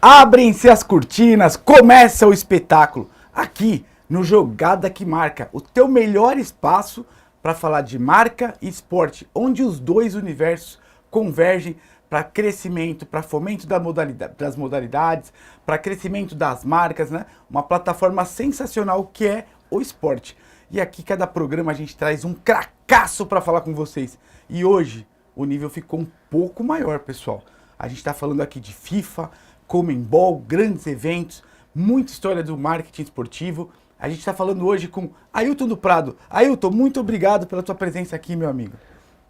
Abrem-se as cortinas, começa o espetáculo. Aqui no Jogada que Marca, o teu melhor espaço para falar de marca e esporte, onde os dois universos convergem para crescimento, para fomento das modalidades, para crescimento das marcas, né? Uma plataforma sensacional que é o esporte. E aqui cada programa a gente traz um cracaço para falar com vocês. E hoje o nível ficou um pouco maior, pessoal. A gente está falando aqui de FIFA, Conmebol, grandes eventos, muita história do marketing esportivo. A gente está falando hoje com Ailton do Prado. Ailton, muito obrigado pela tua presença aqui, meu amigo.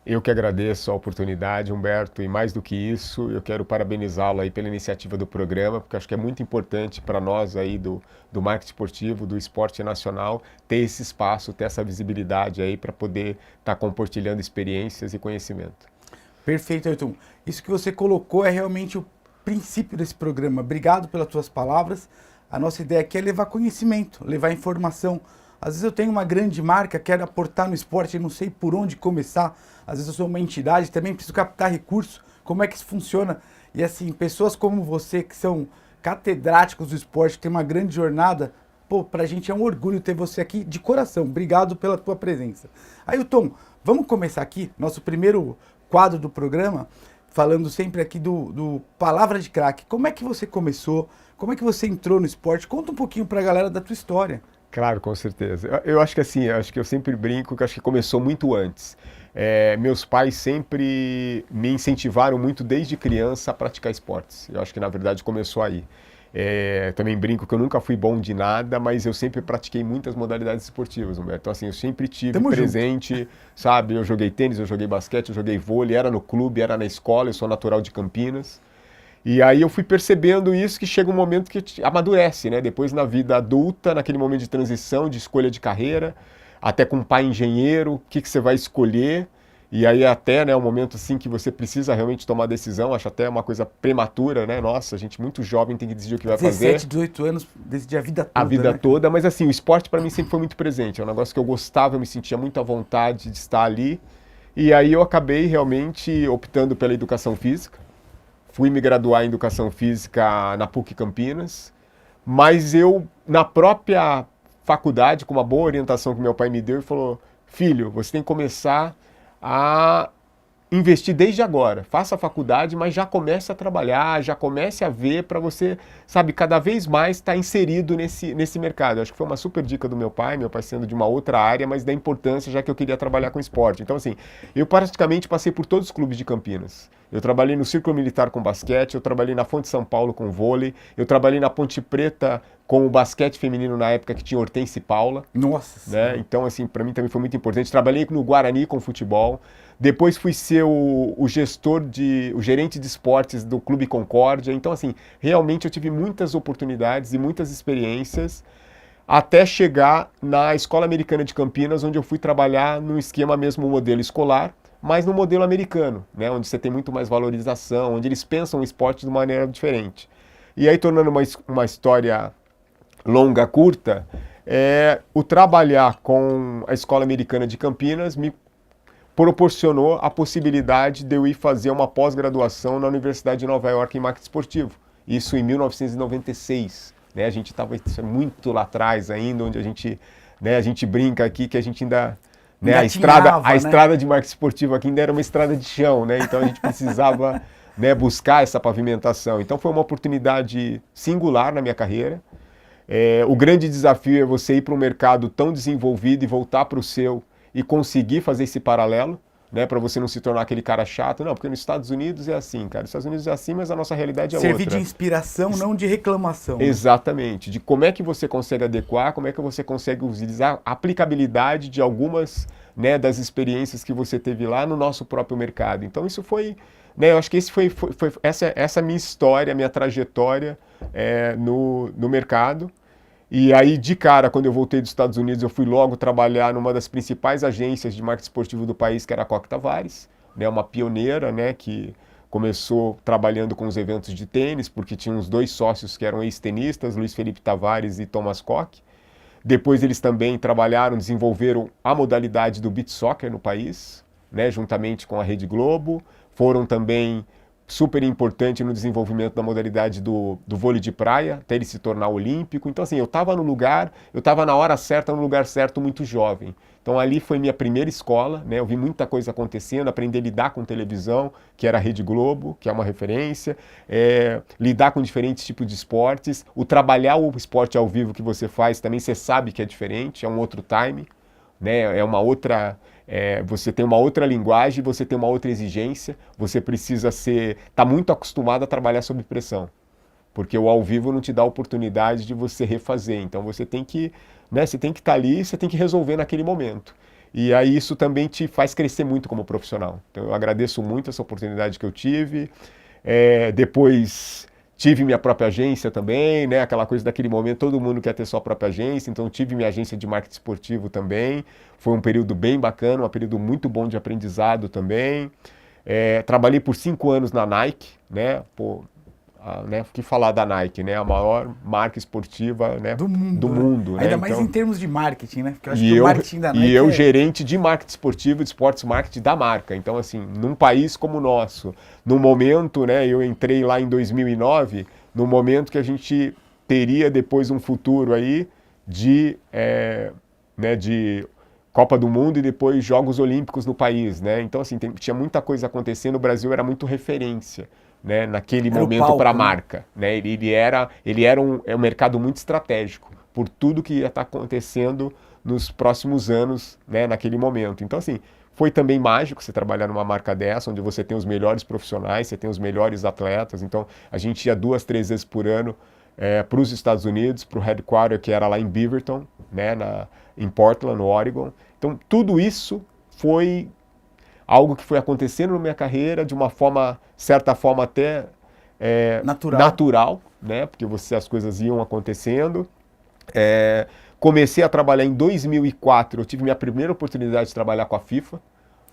Eu que agradeço a oportunidade, Humberto, e mais do que isso, eu quero parabenizá-lo aí pela iniciativa do programa, porque acho que é muito importante para nós aí do marketing esportivo, do esporte nacional, ter esse espaço, ter essa visibilidade aí para poder estar compartilhando experiências e conhecimento. Perfeito, Ailton. Isso que você colocou é realmente o princípio desse programa. Obrigado pelas tuas palavras. A nossa ideia aqui é levar conhecimento, levar informação. Às vezes eu tenho uma grande marca, quero aportar no esporte e não sei por onde começar. Às vezes eu sou uma entidade, também preciso captar recursos. Como é que isso funciona? E assim, pessoas como você, que são catedráticos do esporte, que tem uma grande jornada, pô, pra gente é um orgulho ter você aqui de coração. Obrigado pela tua presença. Ailton, vamos começar aqui, nosso primeiro quadro do programa, falando sempre aqui do Palavra de Craque. Como é que você começou? Como é que você entrou no esporte? Conta um pouquinho pra galera da tua história. Claro, com certeza. Eu acho que assim, acho que eu sempre brinco que acho que começou muito antes. Meus pais sempre me incentivaram muito desde criança a praticar esportes. Eu acho que na verdade começou aí. Também brinco que eu nunca fui bom de nada, mas eu sempre pratiquei muitas modalidades esportivas, Humberto. Então assim, eu sempre tive Tamo presente, junto. sabe? Eu joguei tênis, eu joguei basquete, eu joguei vôlei, era no clube, era na escola, eu sou natural de Campinas. E aí eu fui percebendo isso, que chega um momento que amadurece, né? Depois na vida adulta, naquele momento de transição, de escolha de carreira, até com um pai engenheiro, o que você vai escolher. E aí até, né, um momento assim que você precisa realmente tomar decisão, acho até uma coisa prematura, né? Nossa, a gente muito jovem tem que decidir o que vai 17, fazer. 18 anos, decidir a vida toda, A vida né? toda, mas assim, o esporte para mim sempre foi muito presente. É um negócio que eu gostava, eu me sentia muito à vontade de estar ali. E aí eu acabei realmente optando pela educação física. Fui me graduar em Educação Física na PUC Campinas, mas eu, na própria faculdade, com uma boa orientação que meu pai me deu, ele falou, filho, você tem que começar a investir desde agora. Faça a faculdade, mas já comece a trabalhar, já comece a ver para você, sabe, cada vez mais estar inserido nesse mercado. Eu acho que foi uma super dica do meu pai sendo de uma outra área, mas da importância, já que eu queria trabalhar com esporte. Então, assim, eu praticamente passei por todos os clubes de Campinas. Eu trabalhei no Círculo Militar com basquete, eu trabalhei na Fonte São Paulo com vôlei, eu trabalhei na Ponte Preta com o basquete feminino na época que tinha Hortência e Paula. Nossa Né? Então, assim, para mim também foi muito importante. Trabalhei no Guarani com futebol. Depois fui ser o gerente de esportes do Clube Concórdia. Então, assim, realmente eu tive muitas oportunidades e muitas experiências até chegar na Escola Americana de Campinas, onde eu fui trabalhar num esquema mesmo modelo escolar, mas no modelo americano, né? Onde você tem muito mais valorização, onde eles pensam o esporte de uma maneira diferente. E aí, tornando uma história longa, curta, o trabalhar com a Escola Americana de Campinas me proporcionou a possibilidade de eu ir fazer uma pós-graduação na Universidade de Nova York em marketing esportivo. Isso em 1996. Né? A gente estava muito lá atrás ainda, onde a gente brinca aqui que a gente ainda... Né, a estrada de marketing esportivo aqui ainda era uma estrada de chão, né? Então a gente precisava né, buscar essa pavimentação. Então foi uma oportunidade singular na minha carreira. O grande desafio é você ir para um mercado tão desenvolvido e voltar para o seu e conseguir fazer esse paralelo, né, para você não se tornar aquele cara chato. Não, porque nos Estados Unidos é assim, cara. Nos Estados Unidos é assim, mas a nossa realidade é outra. Servir de inspiração, não de reclamação. Né? Exatamente. De como é que você consegue adequar, como é que você consegue utilizar a aplicabilidade de algumas né, das experiências que você teve lá no nosso próprio mercado. Então isso foi... Né, eu acho que essa minha história, minha trajetória no mercado. E aí, de cara, quando eu voltei dos Estados Unidos, eu fui logo trabalhar numa das principais agências de marketing esportivo do país, que era a Koch Tavares, né, uma pioneira, né, que começou trabalhando com os eventos de tênis, porque tinha uns dois sócios que eram ex-tenistas, Luiz Felipe Tavares e Thomas Koch. Depois eles também trabalharam, desenvolveram a modalidade do beach soccer no país, né, juntamente com a Rede Globo. Foram também super importante no desenvolvimento da modalidade do vôlei de praia, até ele se tornar olímpico. Então, assim, eu estava no lugar, eu estava na hora certa, no lugar certo, muito jovem. Então, ali foi minha primeira escola, né? Eu vi muita coisa acontecendo, aprender a lidar com televisão, que era a Rede Globo, que é uma referência, lidar com diferentes tipos de esportes, o trabalhar o esporte ao vivo que você faz também, você sabe que é diferente, é um outro time, né? É uma outra... você tem uma outra linguagem, você tem uma outra exigência, você precisa estar muito acostumado a trabalhar sob pressão, porque o ao vivo não te dá a oportunidade de você refazer, então você tem que, né, você tem que estar ali, você tem que resolver naquele momento. E aí isso também te faz crescer muito como profissional. Então eu agradeço muito essa oportunidade que eu tive. Depois tive minha própria agência também, né? Aquela coisa daquele momento, todo mundo quer ter sua própria agência, então tive minha agência de marketing esportivo também. Foi um período bem bacana, um período muito bom de aprendizado também. Trabalhei por 5 anos na Nike, né? O que falar da Nike, né? A maior marca esportiva, né? Do mundo. Né? Ainda mais em termos de marketing, né? Porque eu acho que o marketing da Nike gerente de marketing esportivo, de esportes marketing da marca. Então, assim, num país como o nosso, no momento, né? Eu entrei lá em 2009, no momento que a gente teria depois um futuro aí de Copa do Mundo e depois Jogos Olímpicos no país, né? Então, assim, tinha muita coisa acontecendo, o Brasil era muito referência, né, naquele momento para a marca, né? Ele era um mercado muito estratégico por tudo que ia estar acontecendo nos próximos anos, né, naquele momento. Então, assim, foi também mágico você trabalhar numa marca dessa, onde você tem os melhores profissionais, você tem os melhores atletas. Então, a gente ia 2, 3 vezes por ano para os Estados Unidos, para o headquarter, que era lá em Beaverton, né, em Portland, no Oregon. Então, tudo isso foi algo que foi acontecendo na minha carreira de uma certa forma até natural, né? Porque as coisas iam acontecendo. Comecei a trabalhar em 2004, eu tive minha primeira oportunidade de trabalhar com a FIFA,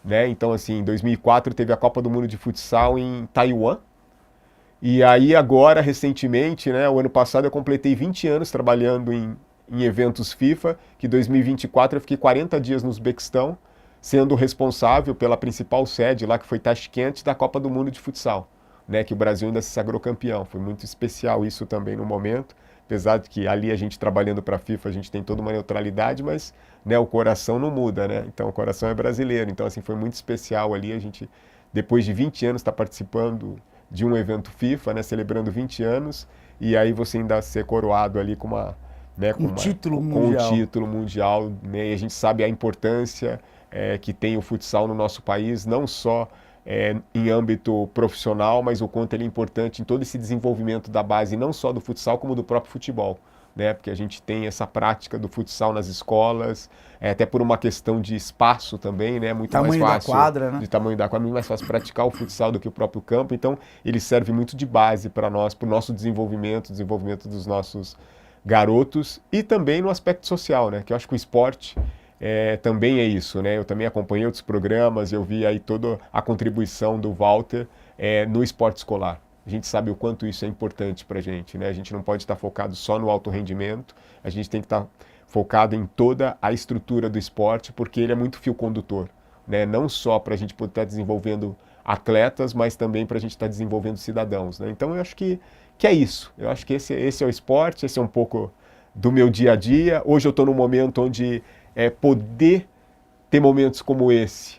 né? Então, assim, em 2004 teve a Copa do Mundo de Futsal em Taiwan. E aí agora, recentemente, né, o ano passado eu completei 20 anos trabalhando em eventos FIFA, que em 2024 eu fiquei 40 dias no Uzbequistão, sendo responsável pela principal sede lá, que foi Tashkent, da Copa do Mundo de Futsal, né, que o Brasil ainda se sagrou campeão. Foi muito especial isso também no momento, apesar de que ali a gente trabalhando para a FIFA, a gente tem toda uma neutralidade, mas, né, o coração não muda, né? Então o coração é brasileiro. Então, assim, foi muito especial ali, a gente, depois de 20 anos, está participando de um evento FIFA, né, celebrando 20 anos, e aí você ainda ser coroado ali com um título mundial, né? E a gente sabe a importância que tem o futsal no nosso país, não só em âmbito profissional, mas o quanto ele é importante em todo esse desenvolvimento da base, não só do futsal, como do próprio futebol, né? Porque a gente tem essa prática do futsal nas escolas, até por uma questão de espaço também, né? Muito mais fácil, quadra, né? De tamanho da quadra, muito mais fácil praticar o futsal do que o próprio campo, então ele serve muito de base para nós, para o nosso desenvolvimento dos nossos garotos, e também no aspecto social, né? Que eu acho que o esporte também é isso, né? Eu também acompanhei outros programas, eu vi aí toda a contribuição do Walter no esporte escolar. A gente sabe o quanto isso é importante para a gente, né? A gente não pode estar focado só no alto rendimento, a gente tem que estar focado em toda a estrutura do esporte, porque ele é muito fio condutor, né? Não só para a gente poder estar desenvolvendo atletas, mas também para a gente estar desenvolvendo cidadãos, né? Então eu acho que é isso. Eu acho que esse é o esporte, esse é um pouco do meu dia a dia. Hoje eu estou num momento onde poder ter momentos como esse,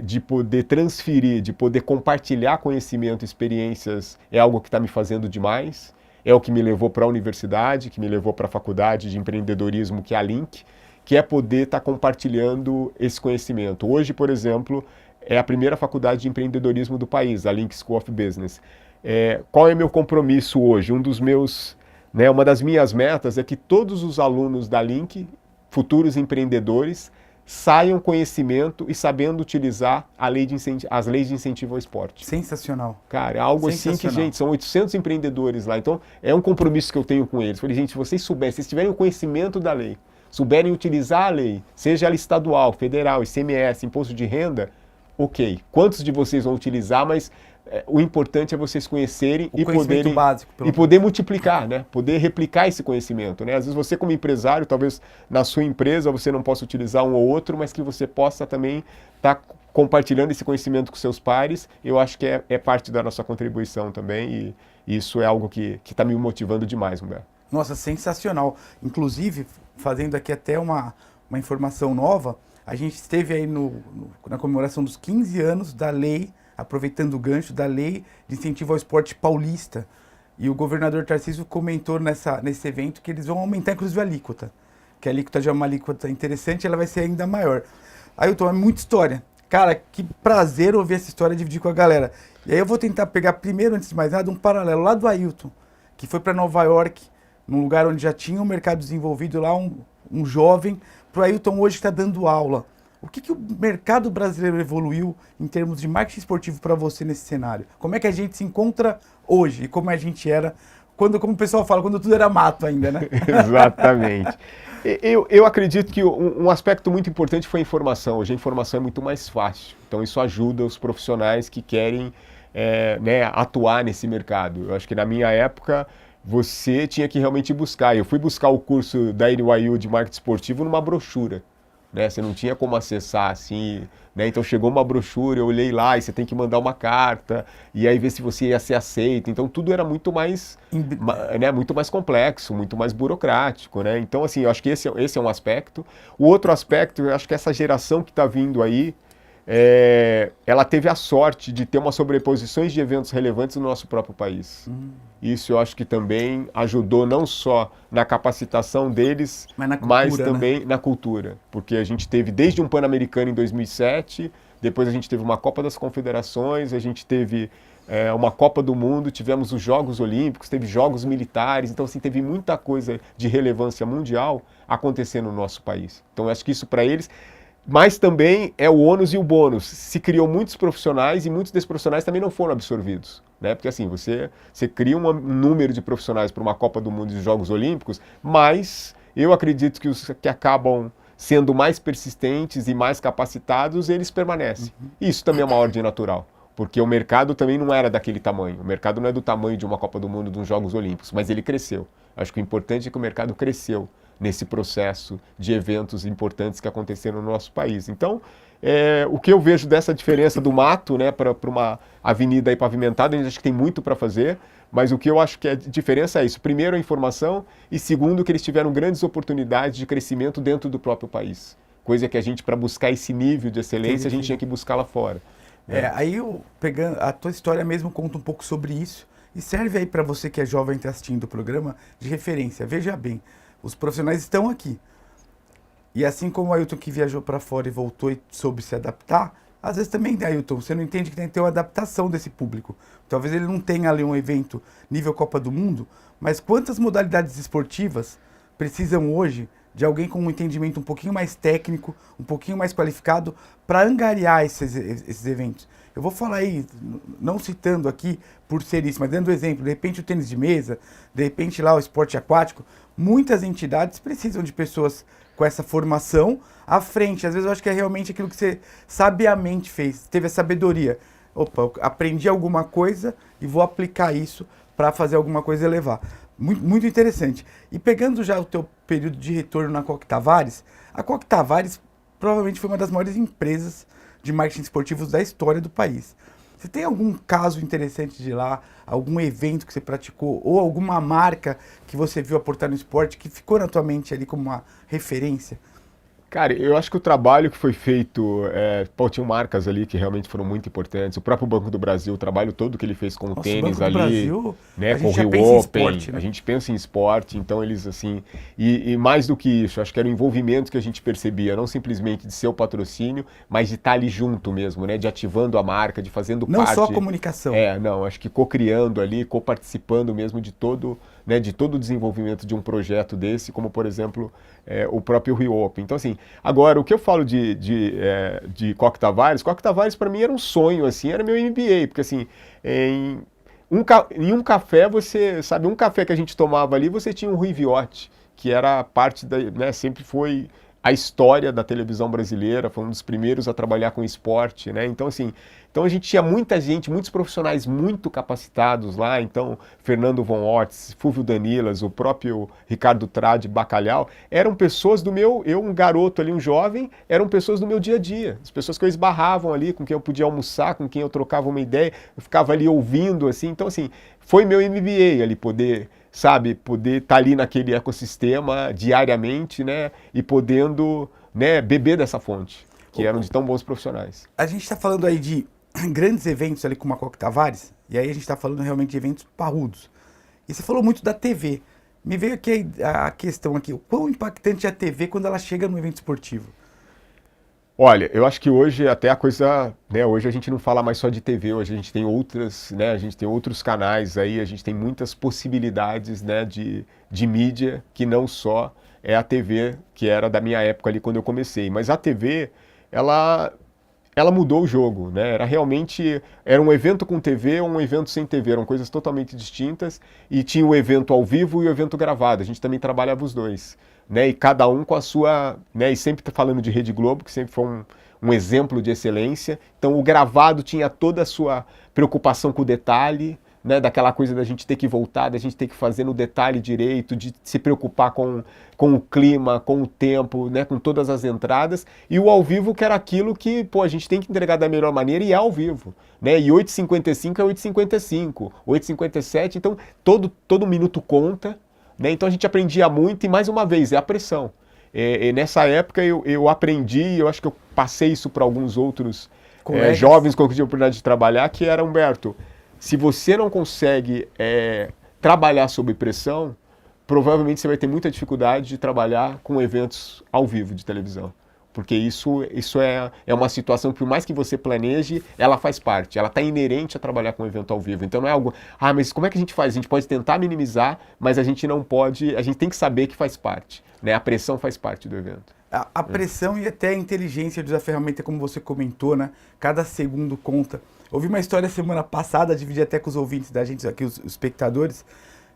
de poder transferir, de poder compartilhar conhecimento, experiências, é algo que está me fazendo demais. É o que me levou para a universidade, que me levou para a faculdade de empreendedorismo, que é a Link, que é poder estar compartilhando esse conhecimento. Hoje, por exemplo, é a primeira faculdade de empreendedorismo do país, a Link School of Business. Qual é meu compromisso hoje? Uma das minhas metas é que todos os alunos da Link, futuros empreendedores, saiam conhecimento e sabendo utilizar as leis de incentivo ao esporte. Sensacional. Cara, é algo assim que, gente, são 800 empreendedores lá, então é um compromisso que eu tenho com eles. Falei, gente, se vocês tiverem o conhecimento da lei, souberem utilizar a lei, seja ela estadual, federal, ICMS, imposto de renda, ok. Quantos de vocês vão utilizar, mas o importante é vocês conhecerem e poder multiplicar, né? Poder replicar esse conhecimento, né? Às vezes você como empresário, talvez na sua empresa você não possa utilizar um ou outro, mas que você possa também estar compartilhando esse conhecimento com seus pares, eu acho que é parte da nossa contribuição também, e isso é algo que está me motivando demais, Humberto. Nossa, sensacional. Inclusive, fazendo aqui até uma informação nova, a gente esteve aí na comemoração dos 15 anos da lei, aproveitando o gancho, da lei de incentivo ao esporte paulista. E o governador Tarcísio comentou nesse evento que eles vão aumentar, inclusive, a alíquota. Que a alíquota já é uma alíquota interessante, ela vai ser ainda maior. Ailton, é muita história. Cara, que prazer ouvir essa história e dividir com a galera. E aí eu vou tentar pegar primeiro, antes de mais nada, um paralelo lá do Ailton, que foi para Nova York, num lugar onde já tinha um mercado desenvolvido lá, um jovem, para o Ailton hoje que está dando aula. O que o mercado brasileiro evoluiu em termos de marketing esportivo para você nesse cenário? Como é que a gente se encontra hoje e como a gente era, como o pessoal fala, quando tudo era mato ainda, né? Exatamente. Eu acredito que um aspecto muito importante foi a informação. Hoje a informação é muito mais fácil. Então isso ajuda os profissionais que querem atuar nesse mercado. Eu acho que na minha época você tinha que realmente buscar. Eu fui buscar o curso da NYU de marketing esportivo numa brochura. Né? Você não tinha como acessar assim, né? Então chegou uma brochura, eu olhei lá e você tem que mandar uma carta e aí ver se você ia ser aceito. Então tudo era muito mais, muito mais complexo, muito mais burocrático, né? Então assim, eu acho que esse é um aspecto. O outro aspecto, eu acho que essa geração que está vindo aí, ela teve a sorte de ter umas sobreposições de eventos relevantes no nosso próprio país. Isso eu acho que também ajudou não só na capacitação deles, mas também na cultura. Porque a gente teve desde um Pan-Americano em 2007, depois a gente teve uma Copa das Confederações, a gente teve uma Copa do Mundo, tivemos os Jogos Olímpicos, teve Jogos Militares, então assim, teve muita coisa de relevância mundial acontecendo no nosso país. Então eu acho que isso para eles... Mas também é o ônus e o bônus. Se criou muitos profissionais e muitos desses profissionais também não foram absorvidos. Né? Porque assim, você cria um número de profissionais para uma Copa do Mundo e Jogos Olímpicos, mas eu acredito que os que acabam sendo mais persistentes e mais capacitados, eles permanecem. Isso também é uma ordem natural, porque o mercado também não era daquele tamanho. O mercado não é do tamanho de uma Copa do Mundo, de uns Jogos Olímpicos, mas ele cresceu. Acho que o importante é que o mercado cresceu nesse processo de eventos importantes que aconteceram no nosso país. Então, o que eu vejo dessa diferença do mato, né, para uma avenida aí pavimentada, a gente acha que tem muito para fazer, mas o que eu acho que a diferença é isso. Primeiro, a informação, e segundo, que eles tiveram grandes oportunidades de crescimento dentro do próprio país. Coisa que a gente, para buscar esse nível de excelência, a gente tinha que buscar lá fora. Aí, pegando a tua história mesmo, conta um pouco sobre isso, e serve aí para você que é jovem e está assistindo o programa, de referência. Veja bem, os profissionais estão aqui. E assim como o Ailton que viajou para fora e voltou e soube se adaptar, às vezes também, Ailton, você não entende que tem que ter uma adaptação desse público. Talvez ele não tenha ali um evento nível Copa do Mundo, mas quantas modalidades esportivas precisam hoje de alguém com um entendimento um pouquinho mais técnico, um pouquinho mais qualificado para angariar esses eventos? Eu vou falar aí, não citando aqui por ser isso, mas dando exemplo, de repente o tênis de mesa, de repente lá o esporte aquático, muitas entidades precisam de pessoas com essa formação à frente. Às vezes eu acho que é realmente aquilo que você sabiamente fez, teve a sabedoria. Opa, eu aprendi alguma coisa e vou aplicar isso para fazer alguma coisa elevar. Muito, muito interessante. E pegando já o teu período de retorno na Coque Tavares, a Coque Tavares provavelmente foi uma das maiores empresas de marketing esportivos da história do país. Você tem algum caso interessante de lá, algum evento que você praticou, ou alguma marca que você viu aportar no esporte que ficou na tua mente ali como uma referência? Cara, eu acho que o trabalho que foi feito, tinham marcas ali que realmente foram muito importantes. O próprio Banco do Brasil, o trabalho todo que ele fez com o tênis ali, Brasil, né, com o Rio Open, esporte, né? A gente pensa em esporte, então eles assim, e mais do que isso, acho que era o envolvimento que a gente percebia, não simplesmente de ser o patrocínio, mas de estar ali junto mesmo, né, de ativando a marca, de fazendo não parte. Não só a comunicação. Não, acho que co-criando ali, co-participando mesmo de todo o desenvolvimento de um projeto desse, como por exemplo, o próprio Rio Open. Então assim, agora, o que eu falo de Coque Tavares para mim era um sonho, assim, era meu MBA, porque assim, em um café você, sabe, um café que a gente tomava ali, você tinha um Rui Viotti, que era parte da, né, sempre foi a história da televisão brasileira, foi um dos primeiros a trabalhar com esporte, né? Então, assim, então a gente tinha muita gente, muitos profissionais muito capacitados lá, então Fernando von Orts, Fúvio Danilas, o próprio Ricardo Tradi, Bacalhau, eram pessoas do meu, eu um garoto ali, um jovem, eram pessoas do meu dia a dia, as pessoas que eu esbarravam ali, com quem eu podia almoçar, com quem eu trocava uma ideia, eu ficava ali ouvindo, assim, então assim, foi meu MBA ali poder, sabe, poder estar ali naquele ecossistema diariamente, né, e podendo, né, beber dessa fonte, que eram de tão bons profissionais. A gente está falando aí de grandes eventos ali com o Macoque Tavares, e aí a gente está falando realmente de eventos parrudos. E você falou muito da TV. Me veio aqui a questão aqui, o quão impactante é a TV quando ela chega no evento esportivo? Olha, eu acho que hoje até a coisa, né, hoje a gente não fala mais só de TV, hoje a gente tem outras, né, a gente tem outros canais aí, a gente tem muitas possibilidades, né, de mídia que não só é a TV, que era da minha época ali quando eu comecei, mas a TV, ela mudou o jogo, né? Era um evento com TV ou um evento sem TV, eram coisas totalmente distintas e tinha o evento ao vivo e o evento gravado, a gente também trabalhava os dois, né? E cada um com a sua, né? E sempre falando de Rede Globo, que sempre foi um exemplo de excelência, então o gravado tinha toda a sua preocupação com o detalhe, né, daquela coisa da gente ter que voltar, da gente ter que fazer no detalhe direito, de se preocupar com o clima, com o tempo, né, com todas as entradas, e o ao vivo que era aquilo que, pô, a gente tem que entregar da melhor maneira e é ao vivo, né, e 8h55 é 8h55, 8h57, então todo minuto conta, né, então a gente aprendia muito e mais uma vez, é a pressão. E nessa época eu aprendi, eu acho que eu passei isso para alguns outros jovens com que eu tive a oportunidade de trabalhar, que era, Humberto, se você não consegue trabalhar sob pressão, provavelmente você vai ter muita dificuldade de trabalhar com eventos ao vivo de televisão. Porque isso é uma situação que, por mais que você planeje, ela faz parte, ela está inerente a trabalhar com evento ao vivo. Então não é algo, mas como é que a gente faz? A gente pode tentar minimizar, mas a gente não pode, a gente tem que saber que faz parte, né? A pressão faz parte do evento. A pressão e até a inteligência de usar a ferramenta, como você comentou, né? Cada segundo conta. Ouvi uma história semana passada, dividi até com os ouvintes da gente aqui, os espectadores,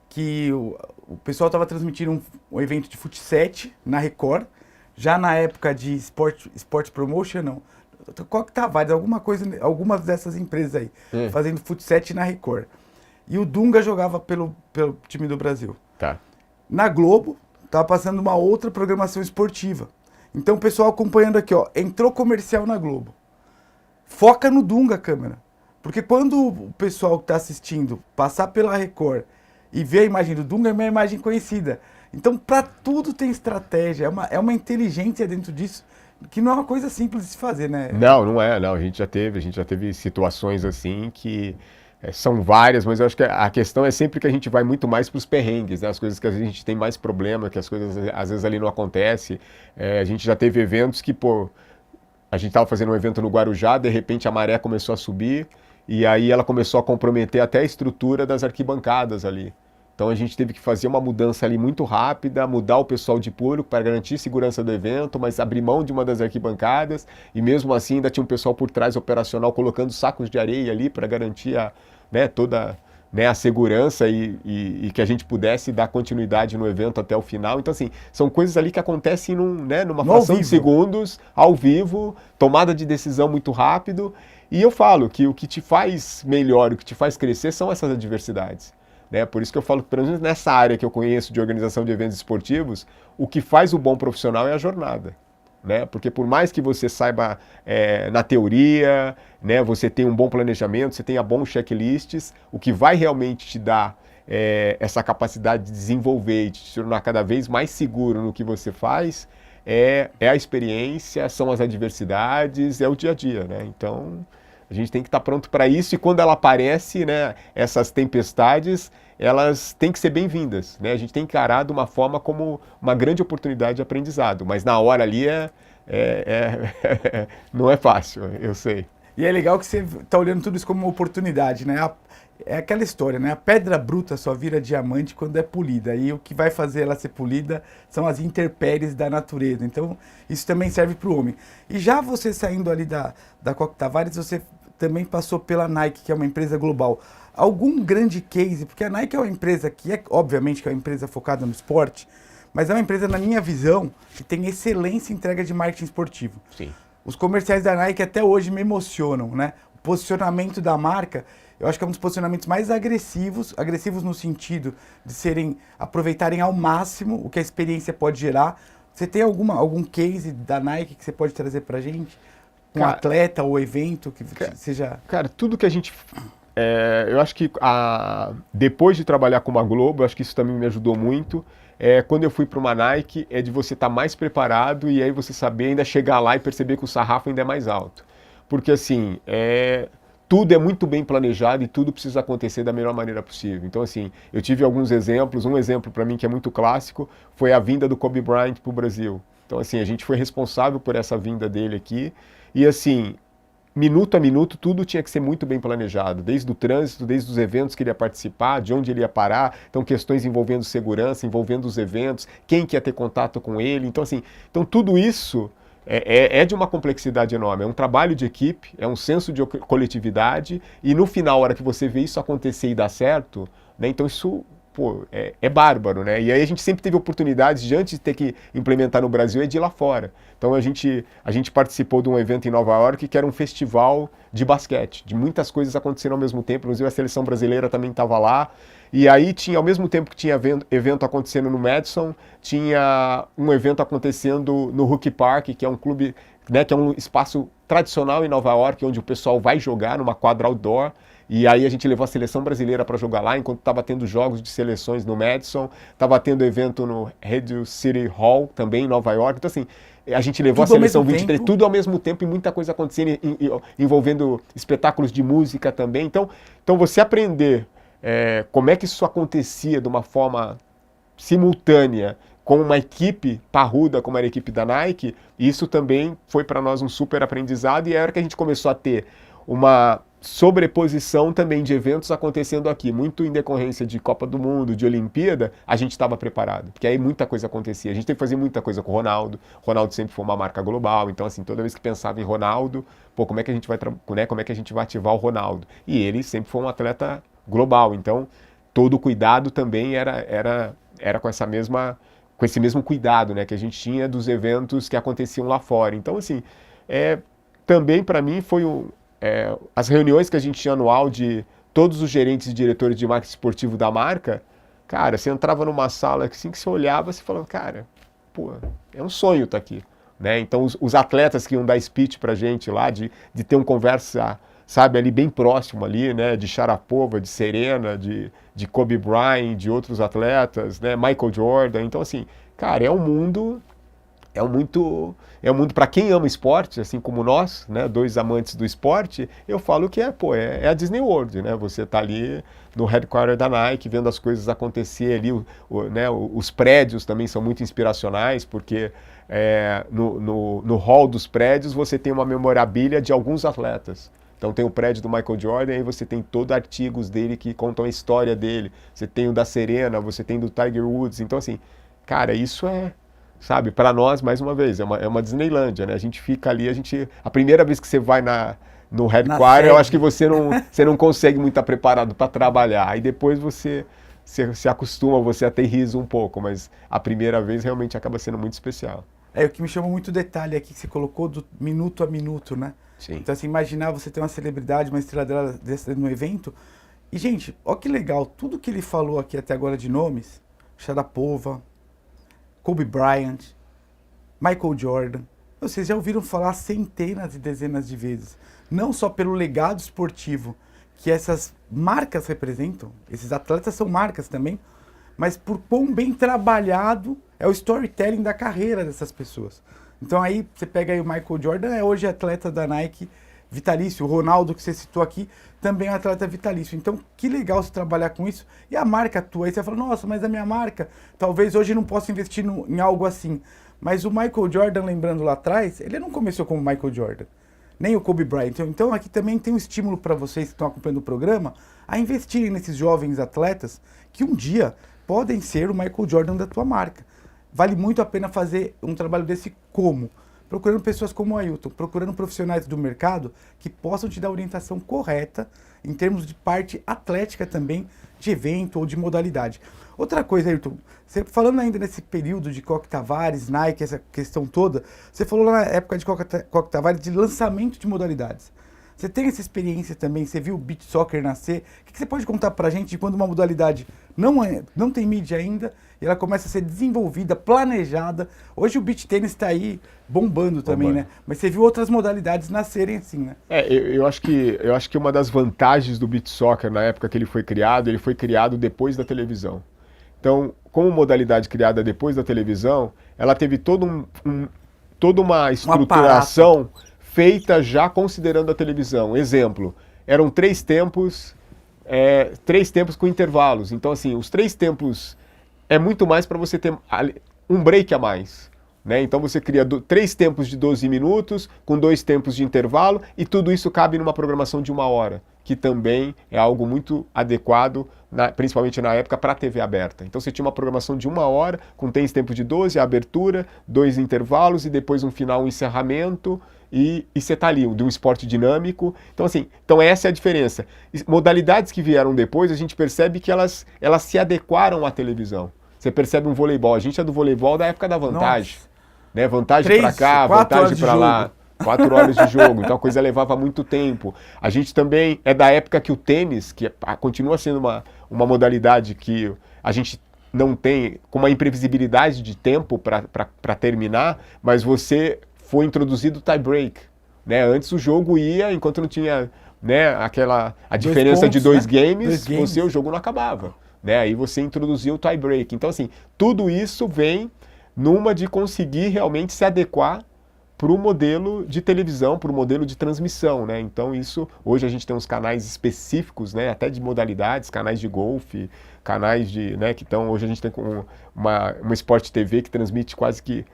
que o pessoal estava transmitindo um evento de futsal na Record, já na época de Sport Promotion, não. Coque Tavares, algumas dessas empresas aí, fazendo futsal na Record. E o Dunga jogava pelo time do Brasil. Tá. Na Globo, estava passando uma outra programação esportiva. Então o pessoal acompanhando aqui, ó, entrou comercial na Globo. Foca no Dunga a câmera. Porque quando o pessoal que está assistindo passar pela Record e ver a imagem do Dunga, é uma imagem conhecida. Então, para tudo tem estratégia. É uma inteligência dentro disso que não é uma coisa simples de se fazer, né? Não é. Não. A gente já teve situações assim que são várias, mas eu acho que a questão é sempre que a gente vai muito mais para os perrengues, né? As coisas que a gente tem mais problema, que as coisas às vezes ali não acontecem. A gente já teve eventos que, pô, a gente estava fazendo um evento no Guarujá, de repente a maré começou a subir e aí ela começou a comprometer até a estrutura das arquibancadas ali. Então a gente teve que fazer uma mudança ali muito rápida, mudar o pessoal de público para garantir segurança do evento, mas abrir mão de uma das arquibancadas e mesmo assim ainda tinha um pessoal por trás operacional colocando sacos de areia ali para garantir toda a segurança e que a gente pudesse dar continuidade no evento até o final. Então, assim, são coisas ali que acontecem numa fração de segundos, ao vivo, tomada de decisão muito rápido. E eu falo que o que te faz melhor, o que te faz crescer são essas adversidades. Né? Por isso que eu falo que, pelo menos nessa área que eu conheço de organização de eventos esportivos, o que faz o bom profissional é a jornada. Né? Porque por mais que você saiba na teoria, né, você tenha um bom planejamento, você tenha bons checklists, o que vai realmente te dar essa capacidade de desenvolver e de te tornar cada vez mais seguro no que você faz é a experiência, são as adversidades, é o dia a dia. Né? Então a gente tem que estar pronto para isso e quando ela aparece, né, essas tempestades, elas têm que ser bem-vindas, né? A gente tem que encarar de uma forma como uma grande oportunidade de aprendizado, mas na hora ali não é fácil, eu sei. E é legal que você está olhando tudo isso como uma oportunidade, né? É aquela história, né? A pedra bruta só vira diamante quando é polida. E o que vai fazer ela ser polida são as intempéries da natureza. Então, isso também serve para o homem. E já você saindo ali da Coque Tavares, você também passou pela Nike, que é uma empresa global. Algum grande case, porque a Nike é uma empresa que obviamente, que é uma empresa focada no esporte, mas é uma empresa, na minha visão, que tem excelência em entrega de marketing esportivo. Sim. Os comerciais da Nike até hoje me emocionam, né? O posicionamento da marca, eu acho que é um dos posicionamentos mais agressivos no sentido de aproveitarem ao máximo o que a experiência pode gerar. Você tem algum case da Nike que você pode trazer pra gente? Um atleta ou evento que seja... Cara, tudo que a gente... eu acho que depois de trabalhar com uma Globo, eu acho que isso também me ajudou muito. Quando eu fui para uma Nike, é de você estar mais preparado e aí você saber ainda chegar lá e perceber que o sarrafo ainda é mais alto. Porque assim, tudo é muito bem planejado e tudo precisa acontecer da melhor maneira possível. Então assim, eu tive alguns exemplos. Um exemplo para mim que é muito clássico foi a vinda do Kobe Bryant para o Brasil. Então assim, a gente foi responsável por essa vinda dele aqui e assim... Minuto a minuto, tudo tinha que ser muito bem planejado, desde o trânsito, desde os eventos que ele ia participar, de onde ele ia parar, então questões envolvendo segurança, envolvendo os eventos, quem que ia ter contato com ele, então assim, tudo isso é de uma complexidade enorme, é um trabalho de equipe, é um senso de coletividade, e no final, a hora que você vê isso acontecer e dar certo, né, então isso... Pô, é bárbaro, né? E aí a gente sempre teve oportunidades de, antes de ter que implementar no Brasil, de ir lá fora. Então a gente participou de um evento em Nova York que era um festival de basquete, de muitas coisas acontecendo ao mesmo tempo, inclusive a seleção brasileira também estava lá. E aí tinha, ao mesmo tempo que tinha evento acontecendo no Madison, tinha um evento acontecendo no Hook Park, que é um clube, né, que é um espaço tradicional em Nova York, onde o pessoal vai jogar numa quadra outdoor. E aí a gente levou a seleção brasileira para jogar lá, enquanto estava tendo jogos de seleções no Madison, estava tendo evento no Radio City Hall, também em Nova York. Então assim, a gente levou tudo a seleção 23, tudo ao mesmo tempo e muita coisa acontecendo, envolvendo espetáculos de música também. Então você aprender como é que isso acontecia de uma forma simultânea com uma equipe parruda como era a equipe da Nike, isso também foi para nós um super aprendizado e é a hora que a gente começou a ter uma sobreposição também de eventos acontecendo aqui, muito em decorrência de Copa do Mundo, de Olimpíada, a gente estava preparado, porque aí muita coisa acontecia, a gente teve que fazer muita coisa com o Ronaldo sempre foi uma marca global, então assim, toda vez que pensava em Ronaldo, como é que a gente vai, né, como é que a gente vai ativar o Ronaldo? E ele sempre foi um atleta global, então todo o cuidado também era com esse mesmo cuidado, né, que a gente tinha dos eventos que aconteciam lá fora. Então assim, também para mim foi as reuniões que a gente tinha anual de todos os gerentes e diretores de marketing esportivo da marca, cara, você entrava numa sala assim que você olhava e falava, cara, pô, é um sonho estar aqui. Né? Então os atletas que iam dar speech pra gente lá, de ter uma conversa, sabe, ali bem próximo ali, né, de Sharapova, de Serena, de Kobe Bryant, de outros atletas, né, Michael Jordan, então assim, cara, é um mundo para quem ama esporte, assim como nós, né, dois amantes do esporte, eu falo que é a Disney World, né? Você tá ali no headquarter da Nike, vendo as coisas acontecer ali, né, os prédios também são muito inspiracionais, porque no hall dos prédios você tem uma memorabilia de alguns atletas. Então tem o prédio do Michael Jordan, aí você tem todos artigos dele que contam a história dele. Você tem o da Serena, você tem do Tiger Woods. Então assim, cara, isso sabe, para nós, mais uma vez, é uma Disneylândia, né? A gente fica ali, a primeira vez que você vai no headquarter, eu acho que você não consegue muito estar preparado para trabalhar. Aí depois você se acostuma, você aterriza um pouco, mas a primeira vez realmente acaba sendo muito especial. O que me chamou muito detalhe aqui que você colocou do minuto a minuto, né? Sim. Então assim, imaginar você ter uma celebridade, uma estrela dessa no evento. E gente, ó que legal, tudo que ele falou aqui até agora de nomes, Sharapova, Kobe Bryant, Michael Jordan, vocês já ouviram falar centenas e dezenas de vezes. Não só pelo legado esportivo que essas marcas representam, esses atletas são marcas também, mas por quão bem trabalhado é o storytelling da carreira dessas pessoas. Então aí você pega aí o Michael Jordan, hoje atleta da Nike vitalício, o Ronaldo que você citou aqui, também é um atleta vitalício. Então, que legal você trabalhar com isso. E a marca tua, aí você fala, nossa, mas a minha marca, talvez hoje não possa investir em algo assim. Mas o Michael Jordan, lembrando lá atrás, ele não começou como Michael Jordan, nem o Kobe Bryant. Então aqui também tem um estímulo para vocês que estão acompanhando o programa, a investirem nesses jovens atletas que um dia podem ser o Michael Jordan da tua marca. Vale muito a pena fazer um trabalho desse como? Procurando pessoas como o Ailton, procurando profissionais do mercado que possam te dar a orientação correta em termos de parte atlética também, de evento ou de modalidade. Outra coisa, Ayrton, você falando ainda nesse período de Coque Tavares, Nike, essa questão toda, você falou lá na época de Coque Tavares de lançamento de modalidades. Você tem essa experiência também, você viu o beach soccer nascer. O que você pode contar pra gente de quando uma modalidade não tem mídia ainda e ela começa a ser desenvolvida, planejada? Hoje o beach tênis está aí bombando também, né? Mas você viu outras modalidades nascerem assim, né? Eu acho que uma das vantagens do beach soccer na época que ele foi criado depois da televisão. Então, como modalidade criada depois da televisão, ela teve toda uma estruturação feita já considerando a televisão. Exemplo, eram 3 tempos com intervalos. Então, assim, os 3 tempos é muito mais para você ter um break a mais. Né? Então você cria 3 tempos de 12 minutos, com 2 tempos de intervalo, e tudo isso cabe numa programação de 1 hora, que também é algo muito adequado, principalmente na época, para a TV aberta. Então você tinha uma programação de 1 hora, com 3 tempos de 12, a abertura, 2 intervalos, e depois um final, um encerramento, e você está ali, de um esporte dinâmico. Então, assim, essa é a diferença. Modalidades que vieram depois, a gente percebe que elas se adequaram à televisão. Você percebe um voleibol, a gente é do voleibol da época da vantagem. Né? Vantagem para cá, vantagem para lá. 4 horas de jogo, então a coisa levava muito tempo. A gente também é da época que o tênis, que continua sendo uma modalidade que a gente não tem, com uma imprevisibilidade de tempo para terminar, mas foi introduzido o tie-break. Né? Antes o jogo ia, enquanto não tinha, né, a diferença de 2 games, o jogo não acabava. Né? Aí você introduziu o tie-break. Então, assim, tudo isso vem numa de conseguir realmente se adequar para o modelo de televisão, para o modelo de transmissão, né? Então hoje a gente tem uns canais específicos, né? Até de modalidades, canais de golfe, canais de, né? Hoje a gente tem uma Sport TV que transmite quase que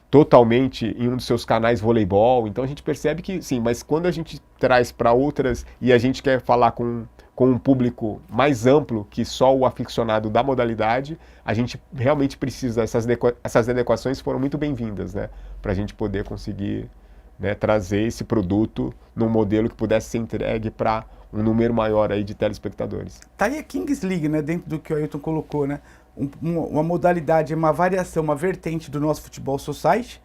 totalmente em um dos seus canais voleibol. Então a gente percebe que sim, mas quando a gente traz para outras e a gente quer falar com um público mais amplo que só o aficionado da modalidade, a gente realmente precisa, essas adequações foram muito bem-vindas, né? Para a gente poder conseguir, né, trazer esse produto num modelo que pudesse ser entregue para um número maior aí de telespectadores. Tá aí a Kings League, né? Dentro do que o Ayrton colocou, né? Uma modalidade, uma variação, uma vertente do nosso futebol society,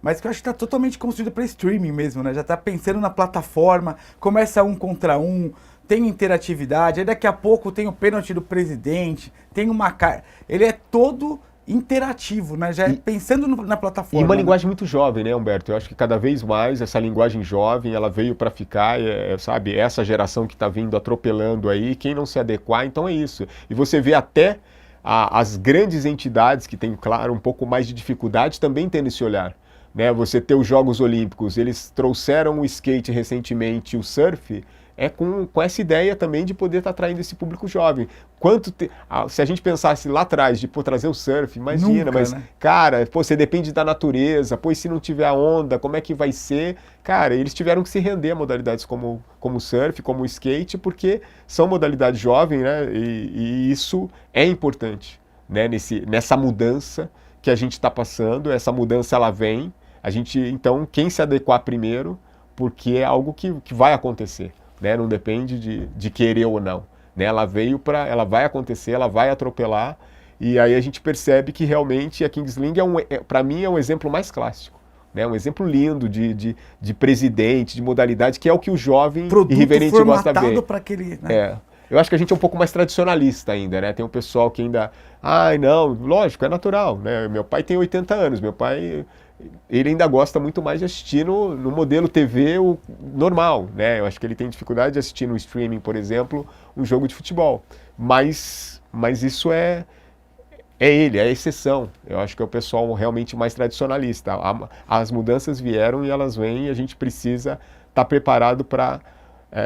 mas que eu acho que está totalmente construída para streaming mesmo, né? Já está pensando na plataforma, começa 1 contra 1, tem interatividade, aí daqui a pouco tem o pênalti do presidente, tem uma cara. Ele é todo interativo, né? Já pensando na plataforma. E uma linguagem muito jovem, né, Humberto? Eu acho que cada vez mais essa linguagem jovem, ela veio para ficar, sabe? Essa geração que está vindo atropelando aí, quem não se adequar, então é isso. E você vê até as grandes entidades que têm, claro, um pouco mais de dificuldade também tendo esse olhar. Né? Você ter os Jogos Olímpicos, eles trouxeram o skate recentemente, o surf, com essa ideia também de poder estar atraindo esse público jovem. Se a gente pensasse lá atrás de trazer o surf, imagina, nunca, mas, né? Cara, você depende da natureza, e se não tiver a onda, como é que vai ser? Cara, eles tiveram que se render a modalidades como o surf, como o skate, porque são modalidades jovens, né? E isso é importante, né? Nessa mudança que a gente está passando, essa mudança ela vem, então, quem se adequar primeiro, porque é algo que vai acontecer. Né? Não depende de querer ou não. Né? Ela vai acontecer, ela vai atropelar, e aí a gente percebe que realmente a Kings League, para mim, é um exemplo mais clássico. Né? Um exemplo lindo de presidente, de modalidade, que é o que o jovem irreverente gosta de ver. Aquele, né? Eu acho que a gente é um pouco mais tradicionalista ainda, né? Tem um pessoal que ainda... não, lógico, é natural. Né? Meu pai tem 80 anos, meu pai... Ele ainda gosta muito mais de assistir no modelo TV normal, né? Eu acho que ele tem dificuldade de assistir no streaming, por exemplo, um jogo de futebol. Mas isso é a exceção. Eu acho que é o pessoal realmente mais tradicionalista. As mudanças vieram e elas vêm e a gente precisa estar preparado para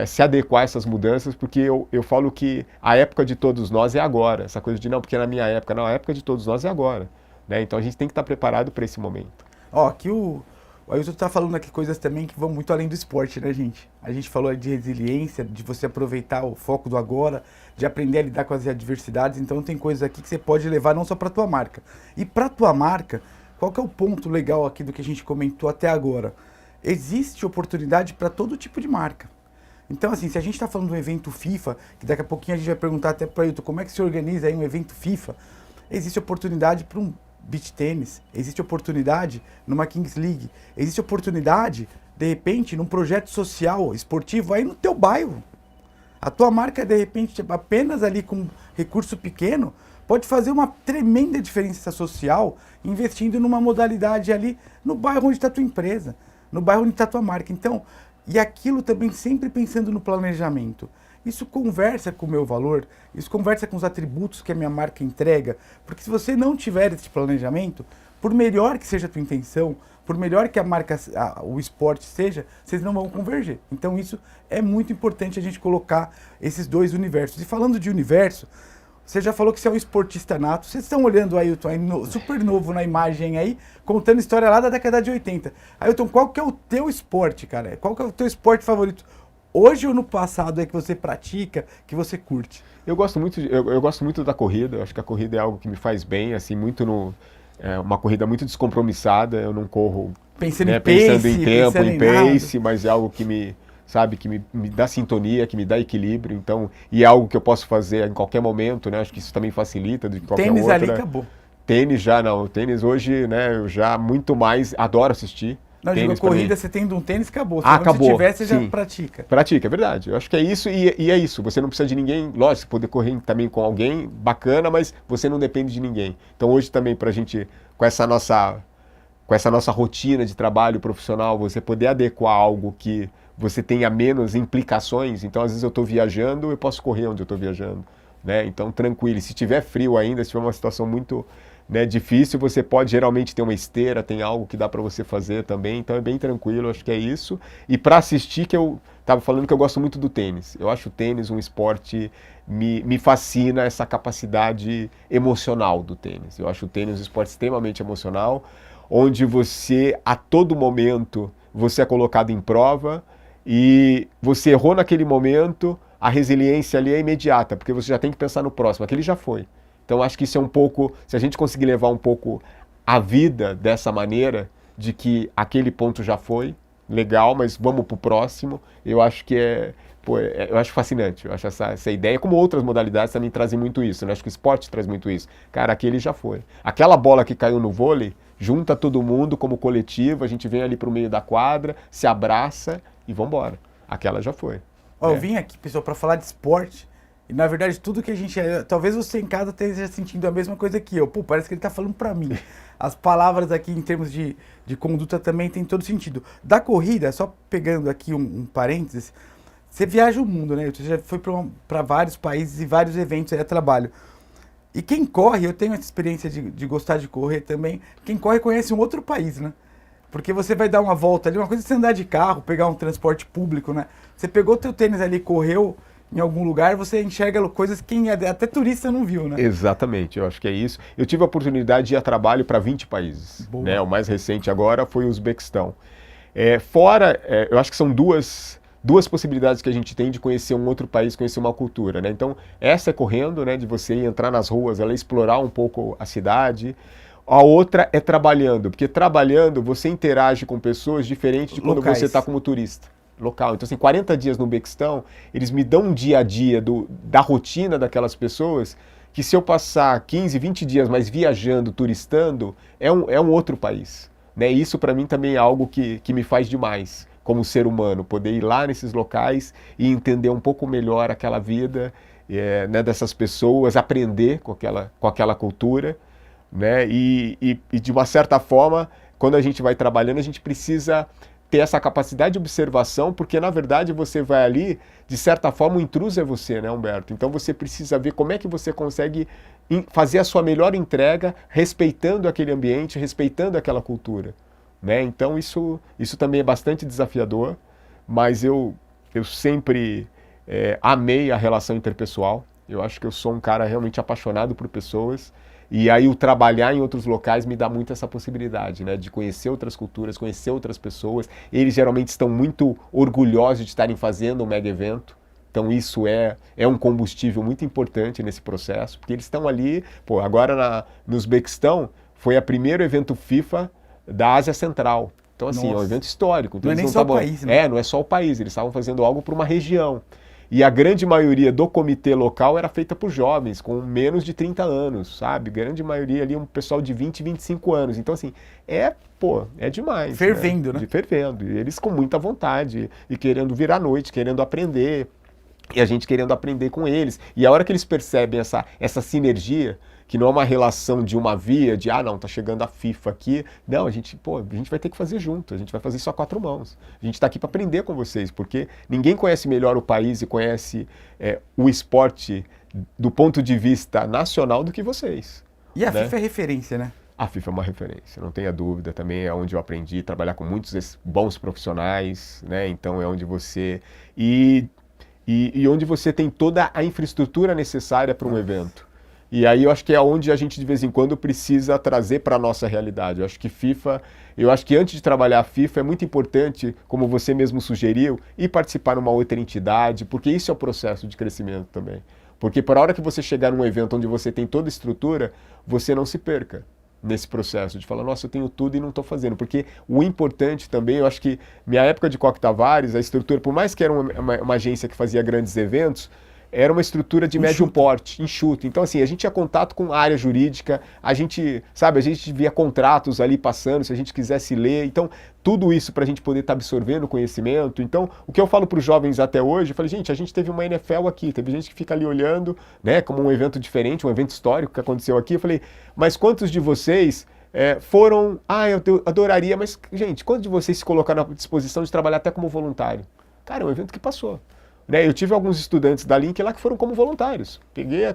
se adequar a essas mudanças, porque eu falo que a época de todos nós é agora. Essa coisa de não, porque na minha época, não, a época de todos nós é agora. Né? Então a gente tem que estar preparado para esse momento. Aqui o Ayrton está falando aqui coisas também que vão muito além do esporte, né, gente? A gente falou de resiliência, de você aproveitar o foco do agora, de aprender a lidar com as adversidades. Então tem coisas aqui que você pode levar não só para tua marca. E para tua marca, qual que é o ponto legal aqui do que a gente comentou até agora? Existe oportunidade para todo tipo de marca. Então, assim, se a gente está falando de um evento FIFA, que daqui a pouquinho a gente vai perguntar até para o Ailton como é que se organiza aí um evento FIFA, existe oportunidade para um beach tênis, existe oportunidade numa Kings League, existe oportunidade, de repente, num projeto social, esportivo, aí no teu bairro. A tua marca, de repente, apenas ali com recurso pequeno, pode fazer uma tremenda diferença social investindo numa modalidade ali no bairro onde está a tua empresa, no bairro onde está a tua marca. Então, e aquilo também sempre pensando no planejamento. Isso conversa com o meu valor, isso conversa com os atributos que a minha marca entrega, porque se você não tiver esse planejamento, por melhor que seja a tua intenção, por melhor que a marca, o esporte seja, vocês não vão converger. Então isso é muito importante a gente colocar esses dois universos. E falando de universo, você já falou que você é um esportista nato, vocês estão olhando aí, Ailton, super novo na imagem aí, contando história lá da década de 80. Ailton, qual que é o teu esporte, cara? Qual que é o teu esporte favorito? Hoje ou no passado é que você pratica, que você curte? Eu gosto muito da corrida, eu acho que a corrida é algo que me faz bem, assim, é uma corrida muito descompromissada, eu não corro pensando em tempo, em pace, mas é algo que me dá sintonia, que me dá equilíbrio, então, e é algo que eu posso fazer em qualquer momento, né? Acho que isso também facilita de qualquer tênis outra. Ali acabou. Tênis já não, tênis hoje, né, eu já muito mais adoro assistir. Não, digo, corrida, você tendo um tênis, acabou. Acabou. Se tiver, você já pratica. Pratica, é verdade. Eu acho que é isso e é isso. Você não precisa de ninguém, lógico, poder correr também com alguém, bacana, mas você não depende de ninguém. Então hoje também, pra gente, com essa nossa rotina de trabalho profissional, você poder adequar algo que você tenha menos implicações. Então, às vezes eu estou viajando, eu posso correr onde eu estou viajando, né? Então, tranquilo. E se tiver frio ainda, se tiver uma situação muito, né, difícil, você pode geralmente ter uma esteira, tem algo que dá para você fazer também. Então, é bem tranquilo, acho que é isso. E para assistir, que eu estava falando que eu gosto muito do tênis. Eu acho o tênis um esporte, me fascina essa capacidade emocional do tênis. Eu acho o tênis um esporte extremamente emocional, onde você, a todo momento, você é colocado em prova e você errou naquele momento, a resiliência ali é imediata, porque você já tem que pensar no próximo, aquele já foi. Então acho que isso é um pouco, se a gente conseguir levar um pouco a vida dessa maneira, de que aquele ponto já foi, legal, mas vamos pro próximo, eu acho que eu acho fascinante, eu acho essa ideia, como outras modalidades também trazem muito isso, né? Acho que o esporte traz muito isso. Cara, aquele já foi. Aquela bola que caiu no vôlei, junta todo mundo como coletivo, a gente vem ali pro meio da quadra, se abraça e vambora. Aquela já foi. Ó, eu vim aqui, pessoal, para falar de esporte, e na verdade tudo que a gente... Talvez você em casa esteja sentindo a mesma coisa que eu. Pô, parece que ele tá falando para mim. As palavras aqui em termos de conduta também tem todo sentido. Da corrida, só pegando aqui um parênteses, você viaja o mundo, né? Você já foi para vários países e vários eventos aí a trabalho. E quem corre, eu tenho essa experiência de gostar de correr também, quem corre conhece um outro país, né? Porque você vai dar uma volta ali, uma coisa é você andar de carro, pegar um transporte público, né? Você pegou teu tênis ali, correu em algum lugar, você enxerga coisas que até turista não viu, né? Exatamente, eu acho que é isso. Eu tive a oportunidade de ir a trabalho para 20 países. Né? O mais recente agora foi o Uzbequistão. Eu acho que são duas possibilidades que a gente tem de conhecer um outro país, conhecer uma cultura, né? Então, essa é correndo, né, de você entrar nas ruas, ela explorar um pouco a cidade. A outra é trabalhando, porque trabalhando você interage com pessoas diferentes de quando você está como turista. Local. Então, assim, 40 dias no Uzbequistão, eles me dão um dia a dia da rotina daquelas pessoas, que se eu passar 15, 20 dias mais viajando, turistando, é um outro país. Né? Isso para mim também é algo que me faz demais, como ser humano, poder ir lá nesses locais e entender um pouco melhor aquela vida, né, dessas pessoas, aprender com aquela cultura, né? E de uma certa forma, quando a gente vai trabalhando, a gente precisa ter essa capacidade de observação, porque na verdade você vai ali, de certa forma o intruso é você, né, Humberto? Então você precisa ver como é que você consegue fazer a sua melhor entrega, respeitando aquele ambiente, respeitando aquela cultura, né? Então isso também é bastante desafiador, mas eu sempre amei a relação interpessoal. Eu acho que eu sou um cara realmente apaixonado por pessoas. E aí o trabalhar em outros locais me dá muito essa possibilidade, né, de conhecer outras culturas, conhecer outras pessoas. Eles geralmente estão muito orgulhosos de estarem fazendo um mega evento. Então isso é um combustível muito importante nesse processo, porque eles estão ali, agora no Uzbequistão foi o primeiro evento FIFA da Ásia Central. Então, assim, é um Nossa. evento histórico. Então, Não é eles nem só o tavam- país, né? não é só o país, eles estavam fazendo algo para uma região. E a grande maioria do comitê local era feita por jovens, com menos de 30 anos, sabe? Grande maioria ali, um pessoal de 20, 25 anos. Então, assim, é demais. Fervendo, né? Fervendo. E eles com muita vontade, e querendo vir à noite, querendo aprender. E a gente querendo aprender com eles. E a hora que eles percebem essa sinergia, que não é uma relação de uma via, de, não, tá chegando a FIFA aqui. Não, a gente vai ter que fazer junto, a gente vai fazer isso a quatro mãos. A gente está aqui para aprender com vocês, porque ninguém conhece melhor o país e conhece o esporte do ponto de vista nacional do que vocês. E a né? FIFA é referência, né? A FIFA é uma referência, não tenha dúvida, também é onde eu aprendi a trabalhar com muitos bons profissionais, né? Então é onde você... E onde você tem toda a infraestrutura necessária para um evento. E aí eu acho que é onde a gente de vez em quando precisa trazer para a nossa realidade. Eu acho que antes de trabalhar a FIFA é muito importante, como você mesmo sugeriu, ir participar numa outra entidade, porque isso é o processo de crescimento também. Porque por hora que você chegar num evento onde você tem toda a estrutura, você não se perca nesse processo de falar, nossa, eu tenho tudo e não estou fazendo. Porque o importante também, eu acho que minha época de Coque Tavares, a estrutura, por mais que era uma agência que fazia grandes eventos, era uma estrutura de médio porte, enxuto. Então, assim, a gente tinha contato com a área jurídica, a gente via contratos ali passando, se a gente quisesse ler. Então, tudo isso para a gente poder estar absorvendo conhecimento. Então, o que eu falo para os jovens até hoje, eu falei, gente, a gente teve uma NFL aqui, teve gente que fica ali olhando, né, como um evento diferente, um evento histórico que aconteceu aqui. Eu falei, mas quantos de vocês foram, eu adoraria, mas, gente, quantos de vocês se colocaram à disposição de trabalhar até como voluntário? Cara, é um evento que passou. Eu tive alguns estudantes da Link lá que foram como voluntários. Liguei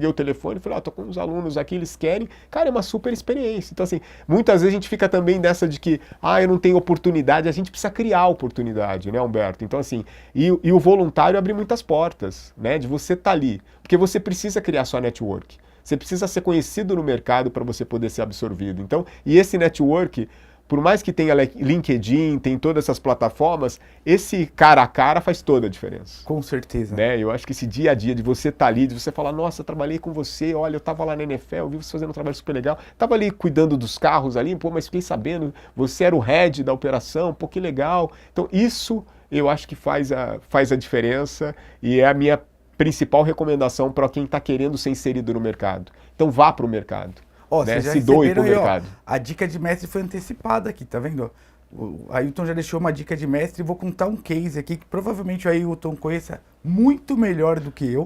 o telefone e falei, tô com uns alunos aqui, eles querem. Cara, é uma super experiência. Então, assim, muitas vezes a gente fica também nessa de que, eu não tenho oportunidade, a gente precisa criar oportunidade, né, Humberto? Então, assim, e o voluntário abre muitas portas, né, de você estar ali. Porque você precisa criar sua network. Você precisa ser conhecido no mercado para você poder ser absorvido. Então, e esse network... Por mais que tenha LinkedIn, tem todas essas plataformas, esse cara a cara faz toda a diferença. Com certeza. Né? Eu acho que esse dia a dia de você estar ali, de você falar, nossa, eu trabalhei com você, olha, eu estava lá na NFL, eu vi você fazendo um trabalho super legal, estava ali cuidando dos carros ali, mas fiquei sabendo, você era o head da operação, que legal. Então isso eu acho que faz a diferença e é a minha principal recomendação para quem está querendo ser inserido no mercado. Então vá para o mercado. Vocês já se doe para o receberam aí, mercado. A dica de mestre foi antecipada aqui, tá vendo? O Ailton já deixou uma dica de mestre e vou contar um case aqui que provavelmente o Ailton conheça muito melhor do que eu.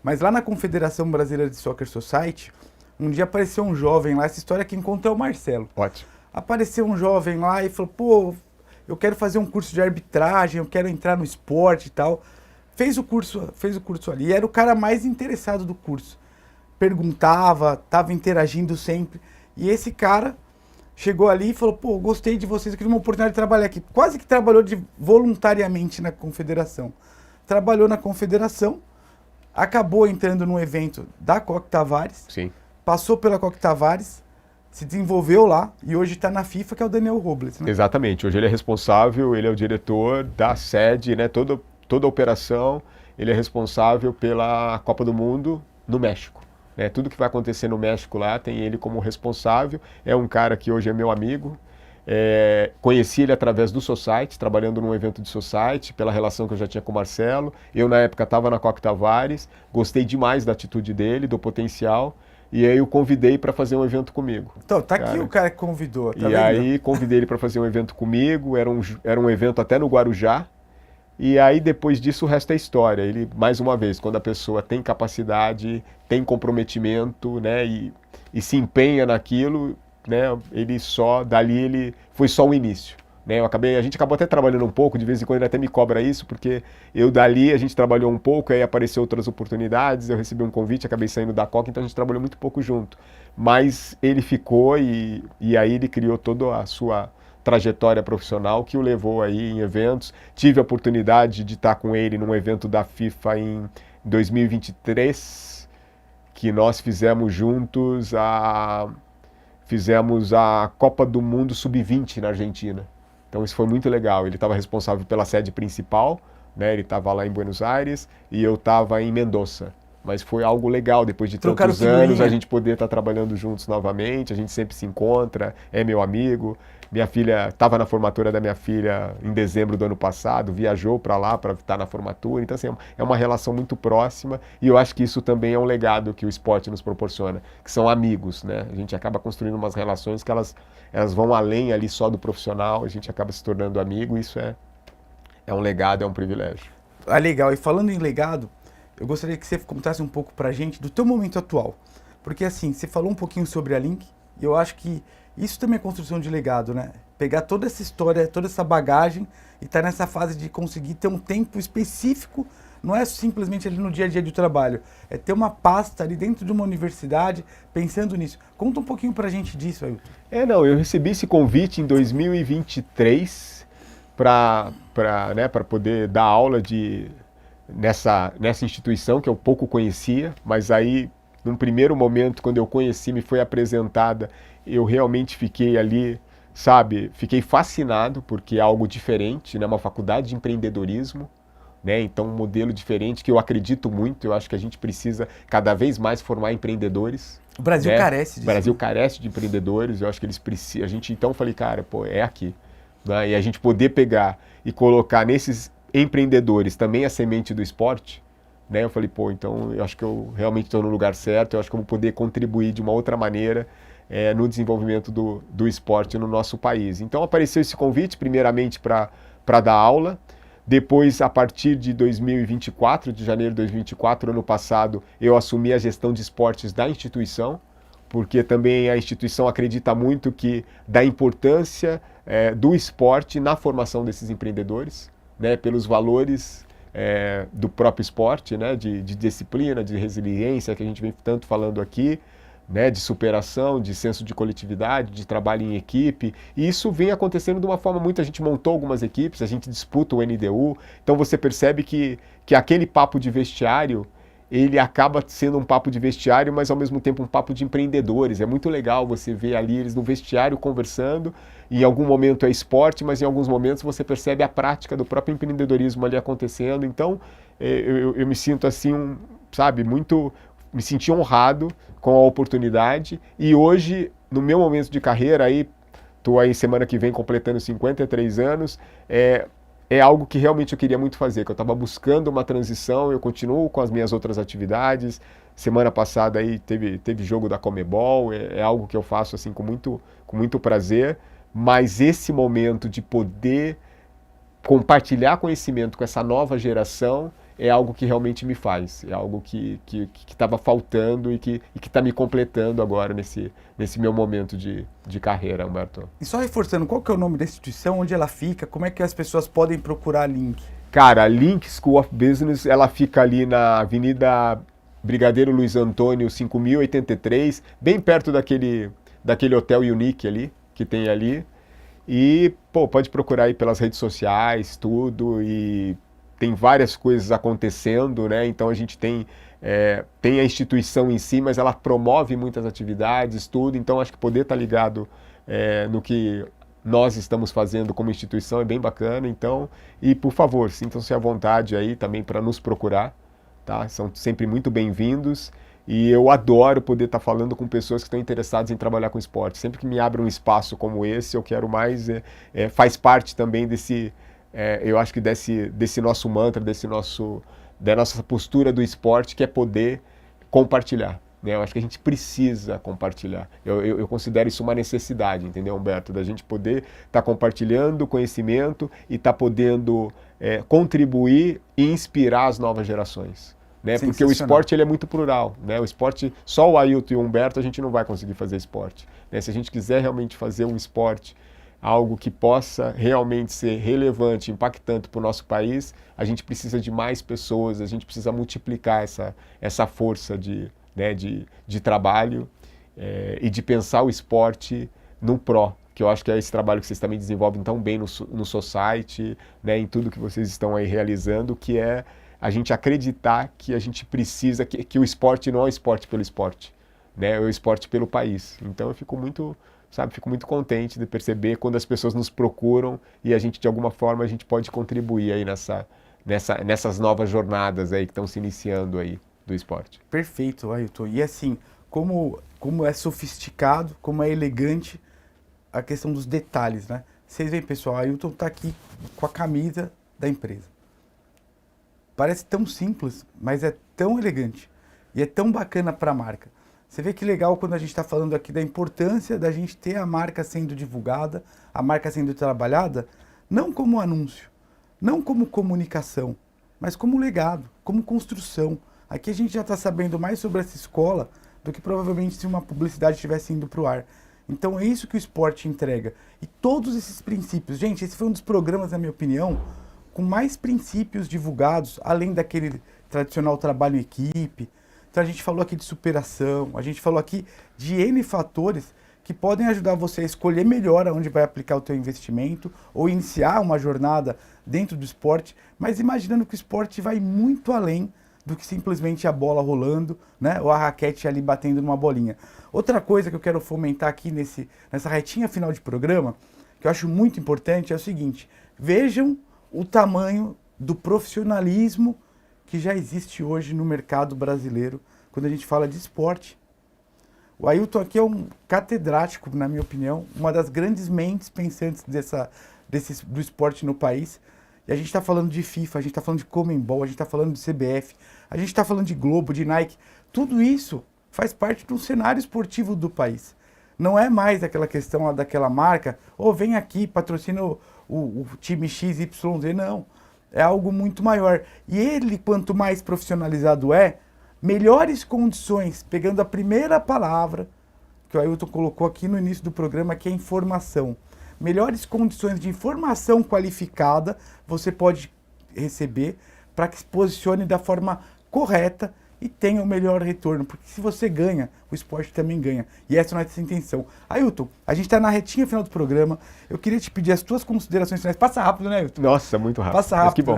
Mas lá na Confederação Brasileira de Soccer Society, um dia apareceu um jovem lá, essa história que conta é o Marcelo. Ótimo. Apareceu um jovem lá e falou, eu quero fazer um curso de arbitragem, eu quero entrar no esporte e tal. Fez o curso ali, era o cara mais interessado do curso. Perguntava, estava interagindo sempre. E esse cara chegou ali e falou, gostei de vocês, eu queria uma oportunidade de trabalhar aqui. Quase que trabalhou voluntariamente na confederação. Trabalhou na confederação, acabou entrando num evento da Coque Tavares, Sim. Passou pela Coque Tavares, se desenvolveu lá e hoje está na FIFA, que é o Daniel Robles. Né? Exatamente, hoje ele é responsável, ele é o diretor da sede, né, toda a operação, ele é responsável pela Copa do Mundo no México. Tudo que vai acontecer no México lá tem ele como responsável. É um cara que hoje é meu amigo. Conheci ele através do Society, trabalhando num evento de Society, pela relação que eu já tinha com o Marcelo. Eu, na época, estava na Coque Tavares, gostei demais da atitude dele, do potencial, e aí eu convidei para fazer um evento comigo. Então, aqui o cara que convidou, tá e vendo? aí convidei ele para fazer um evento comigo, era um evento até no Guarujá. E aí, depois disso, o resto é história. Ele, mais uma vez, quando a pessoa tem capacidade, tem comprometimento, né, e se empenha naquilo, né, dali foi só o início. Né, a gente acabou até trabalhando um pouco, de vez em quando ele até me cobra isso, porque a gente trabalhou um pouco, aí apareceu outras oportunidades, eu recebi um convite, acabei saindo da Coca, então a gente trabalhou muito pouco junto. Mas ele ficou e aí ele criou toda a sua trajetória profissional que o levou aí em eventos. Tive a oportunidade de estar com ele num evento da FIFA em 2023, que nós fizemos juntos fizemos a Copa do Mundo Sub-20 na Argentina. Então isso foi muito legal. Ele estava responsável pela sede principal, né? Ele estava lá em Buenos Aires e eu estava em Mendoza. mas foi algo legal, depois de Trocaram tantos anos, figurinha. a gente poder estar trabalhando juntos novamente, a gente sempre se encontra, é meu amigo. Minha filha estava na formatura da minha filha em dezembro do ano passado, viajou para lá para estar na formatura, então assim, é uma relação muito próxima e eu acho que isso também é um legado que o esporte nos proporciona, que são amigos, né? A gente acaba construindo umas relações que elas vão além ali só do profissional, a gente acaba se tornando amigo e isso é um legado, é um privilégio. Ah, legal. E falando em legado, eu gostaria que você contasse um pouco pra gente do teu momento atual. Porque assim, você falou um pouquinho sobre a Link, e eu acho que isso também é construção de legado, né? Pegar toda essa história, toda essa bagagem e estar nessa fase de conseguir ter um tempo específico, não é simplesmente ali no dia a dia do trabalho, é ter uma pasta ali dentro de uma universidade pensando nisso. Conta um pouquinho pra gente disso, Ailton. Não, eu recebi esse convite em 2023 para poder dar aula nessa instituição que eu pouco conhecia, mas aí, num primeiro momento, quando eu conheci, me foi apresentada, eu realmente fiquei ali, sabe, fiquei fascinado, porque é algo diferente, né, uma faculdade de empreendedorismo, né, então um modelo diferente que eu acredito muito, eu acho que a gente precisa cada vez mais formar empreendedores. O Brasil Né? carece disso. O Brasil carece de empreendedores, eu acho que eles precisam, a gente então falei, cara, pô, é aqui. Né? E a gente poder pegar e colocar nesses empreendedores também a semente do esporte, né? Eu falei, pô, então eu acho que eu realmente estou no lugar certo, eu acho que eu vou poder contribuir de uma outra maneira no desenvolvimento do esporte no nosso país. Então apareceu esse convite, primeiramente para dar aula, depois, a partir de 2024, de janeiro de 2024, ano passado, eu assumi a gestão de esportes da instituição, porque também a instituição acredita muito da importância do esporte na formação desses empreendedores, né, pelos valores do próprio esporte, né, de disciplina, de resiliência, que a gente vem tanto falando aqui, né, de superação, de senso de coletividade, de trabalho em equipe, e isso vem acontecendo de uma forma muito, a gente montou algumas equipes, a gente disputa o NDU, então você percebe que aquele papo de vestiário, ele acaba sendo um papo de vestiário, mas ao mesmo tempo um papo de empreendedores, é muito legal você ver ali eles no vestiário conversando, e em algum momento é esporte, mas em alguns momentos você percebe a prática do próprio empreendedorismo ali acontecendo, então eu me sinto assim, sabe, me senti honrado com a oportunidade e hoje, no meu momento de carreira, estou aí semana que vem completando 53 anos, é algo que realmente eu queria muito fazer, que eu estava buscando uma transição, eu continuo com as minhas outras atividades, semana passada aí teve jogo da Conmebol, é algo que eu faço assim com muito prazer, mas esse momento de poder compartilhar conhecimento com essa nova geração é algo que realmente me faz, é algo que estava faltando e que está me completando agora nesse meu momento de carreira, Humberto. E só reforçando, qual que é o nome da instituição, onde ela fica, como é que as pessoas podem procurar a Link? Cara, a Link School of Business, ela fica ali na Avenida Brigadeiro Luiz Antônio, 5083, bem perto daquele Hotel Unique ali, que tem ali. E, pô, pode procurar aí pelas redes sociais, tudo, e tem várias coisas acontecendo, né? Então a gente tem a instituição em si, mas ela promove muitas atividades, tudo. Então acho que poder estar ligado no que nós estamos fazendo como instituição é bem bacana. Então, e por favor, sintam-se à vontade aí também para nos procurar, tá? São sempre muito bem-vindos. E eu adoro poder estar falando com pessoas que estão interessadas em trabalhar com esporte. Sempre que me abre um espaço como esse, eu quero mais. Faz parte também eu acho que desse nosso mantra, da nossa postura do esporte, que é poder compartilhar. Né? Eu acho que a gente precisa compartilhar. Eu considero isso uma necessidade, entendeu, Humberto? Da gente poder estar compartilhando conhecimento e estar podendo contribuir e inspirar as novas gerações. Né? Porque o esporte ele é muito plural. Né? O esporte, só o Ailton e o Humberto a gente não vai conseguir fazer esporte. Né? Se a gente quiser realmente fazer um esporte, algo que possa realmente ser relevante, impactante para o nosso país, a gente precisa de mais pessoas, a gente precisa multiplicar essa força de trabalho e de pensar o esporte no pró, que eu acho que é esse trabalho que vocês também desenvolvem tão bem no Society, né, em tudo que vocês estão aí realizando, que é a gente acreditar que a gente precisa, que o esporte não é o esporte pelo esporte, né, é o esporte pelo país. Então eu fico muito contente de perceber quando as pessoas nos procuram e a gente, de alguma forma, a gente pode contribuir aí nessas novas jornadas aí que estão se iniciando aí. do esporte. Perfeito, Ailton. E assim, como é sofisticado, como é elegante a questão dos detalhes, né? Vocês veem, pessoal, Ailton está aqui com a camisa da empresa. Parece tão simples, mas é tão elegante e é tão bacana para a marca. Você vê que legal quando a gente está falando aqui da importância da gente ter a marca sendo divulgada, a marca sendo trabalhada, não como anúncio, não como comunicação, mas como legado, como construção. Aqui a gente já está sabendo mais sobre essa escola do que provavelmente se uma publicidade estivesse indo para o ar. Então é isso que o esporte entrega. E todos esses princípios, gente, esse foi um dos programas, na minha opinião, com mais princípios divulgados, além daquele tradicional trabalho em equipe. Então a gente falou aqui de superação, a gente falou aqui de N fatores que podem ajudar você a escolher melhor aonde vai aplicar o teu investimento ou iniciar uma jornada dentro do esporte, mas imaginando que o esporte vai muito além do que simplesmente a bola rolando, né, ou a raquete ali batendo numa bolinha. Outra coisa que eu quero fomentar aqui nessa retinha final de programa, que eu acho muito importante, é o seguinte: vejam o tamanho do profissionalismo que já existe hoje no mercado brasileiro quando a gente fala de esporte. O Ailton aqui é um catedrático, na minha opinião, uma das grandes mentes pensantes do esporte no país. E a gente está falando de FIFA, a gente está falando de Conmebol, a gente está falando de CBF, a gente está falando de Globo, de Nike. Tudo isso faz parte do cenário esportivo do país. Não é mais aquela questão daquela marca, vem aqui, patrocina o time XYZ, não. É algo muito maior. E ele, quanto mais profissionalizado melhores condições, pegando a primeira palavra que o Ailton colocou aqui no início do programa, que é informação. Melhores condições de informação qualificada você pode receber para que se posicione da forma correta e tenha o melhor retorno. Porque se você ganha, o esporte também ganha. E essa é a nossa intenção. Ailton, a gente está na retinha final do programa. Eu queria te pedir as tuas considerações finais. Passa rápido, né, Ailton? Nossa, muito rápido. Passa rápido. Mas que bom.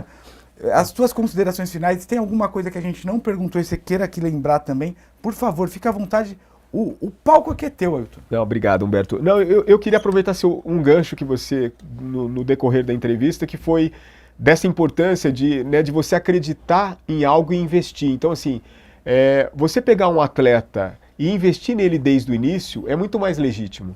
Né? As tuas considerações finais. Tem alguma coisa que a gente não perguntou e você queira aqui lembrar também? Por favor, fica à vontade. O palco aqui é teu, Ailton. Não, obrigado, Humberto. Não, eu queria aproveitar um gancho que você, no decorrer da entrevista, que foi dessa importância de você acreditar em algo e investir. Então, assim, você pegar um atleta e investir nele desde o início é muito mais legítimo.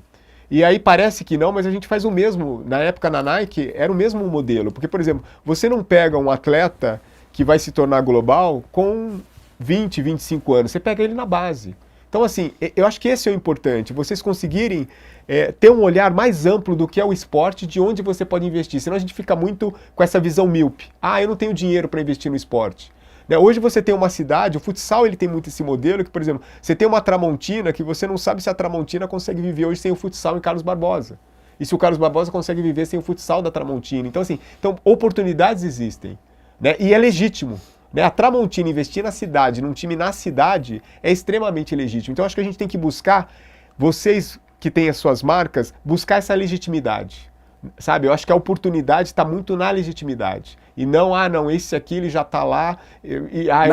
E aí parece que não, mas a gente faz o mesmo. Na época, na Nike, era o mesmo modelo. Porque, por exemplo, você não pega um atleta que vai se tornar global com 20, 25 anos. Você pega ele na base. Então, assim, eu acho que esse é o importante, vocês conseguirem ter um olhar mais amplo do que é o esporte, de onde você pode investir. Senão a gente fica muito com essa visão míope. Eu não tenho dinheiro para investir no esporte. Hoje você tem uma cidade, o futsal ele tem muito esse modelo, que, por exemplo, você tem uma Tramontina que você não sabe se a Tramontina consegue viver hoje sem o futsal em Carlos Barbosa. E se o Carlos Barbosa consegue viver sem o futsal da Tramontina. Então, assim, oportunidades existem, né? E é legítimo. A Tramontina investir na cidade, num time na cidade, é extremamente legítimo. Então acho que a gente tem que buscar, vocês que têm as suas marcas, buscar essa legitimidade. Sabe, eu acho que a oportunidade está muito na legitimidade. E não, não, esse aqui ele já está lá, eu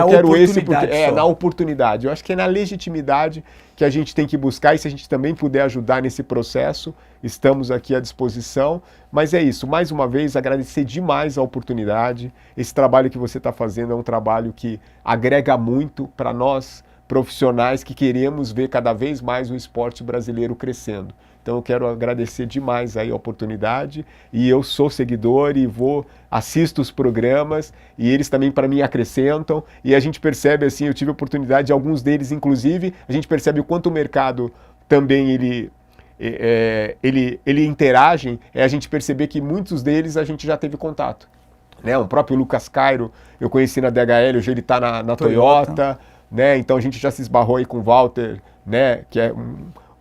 quero esse porque na oportunidade. Eu acho que é na legitimidade que a gente tem que buscar, e se a gente também puder ajudar nesse processo, estamos aqui à disposição. Mas é isso, mais uma vez, agradecer demais a oportunidade. Esse trabalho que você está fazendo é um trabalho que agrega muito para nós, profissionais que queremos ver cada vez mais o esporte brasileiro crescendo. Então eu quero agradecer demais aí a oportunidade, e eu sou seguidor e assisto os programas, e eles também para mim acrescentam, e a gente percebe assim, eu tive a oportunidade de alguns deles inclusive, a gente percebe o quanto o mercado também ele interage, a gente perceber que muitos deles a gente já teve contato. O próprio Lucas Cairo eu conheci na DHL, hoje ele está na Toyota, então a gente já se esbarrou aí com o Walter, que é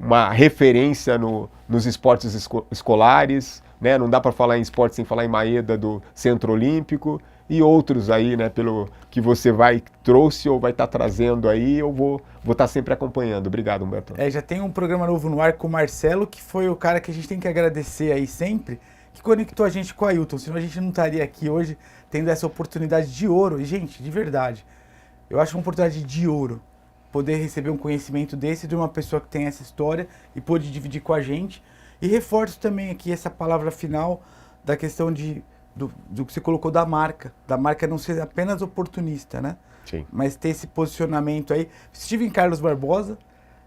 uma referência nos esportes escolares, Não dá para falar em esporte sem falar em Maeda do Centro Olímpico, e outros aí, pelo que você trouxe ou vai estar trazendo aí, eu vou estar sempre acompanhando. Obrigado, Humberto. Já tem um programa novo no ar com o Marcelo, que foi o cara que a gente tem que agradecer aí sempre, que conectou a gente com o Ailton, senão a gente não estaria aqui hoje tendo essa oportunidade de ouro. E, gente, de verdade, eu acho uma oportunidade de ouro poder receber um conhecimento desse de uma pessoa que tem essa história e pôde dividir com a gente. E reforço também aqui essa palavra final da questão do que você colocou da marca não ser apenas oportunista, Sim. mas ter esse posicionamento aí. Estive em Carlos Barbosa,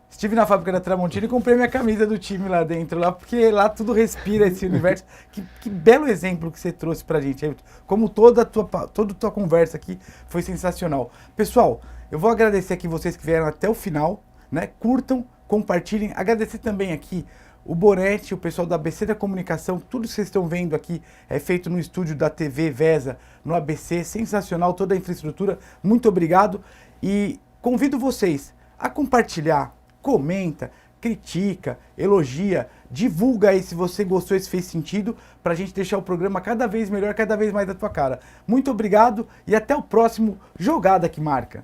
estive na fábrica da Tramontina e comprei minha camisa do time lá dentro, lá, porque lá tudo respira esse universo. Que belo exemplo que você trouxe pra gente, Everton. Como toda a tua conversa aqui foi sensacional. Pessoal, eu vou agradecer aqui vocês que vieram até o final, né? Curtam, compartilhem. Agradecer também aqui o Bonetti, o pessoal da ABC da Comunicação, tudo que vocês estão vendo aqui é feito no estúdio da TV Vesa, no ABC, sensacional, toda a infraestrutura, muito obrigado. E convido vocês a compartilhar, comenta, critica, elogia, divulga aí se você gostou, se fez sentido, pra gente deixar o programa cada vez melhor, cada vez mais da tua cara. Muito obrigado e até o próximo Jogada que Marca.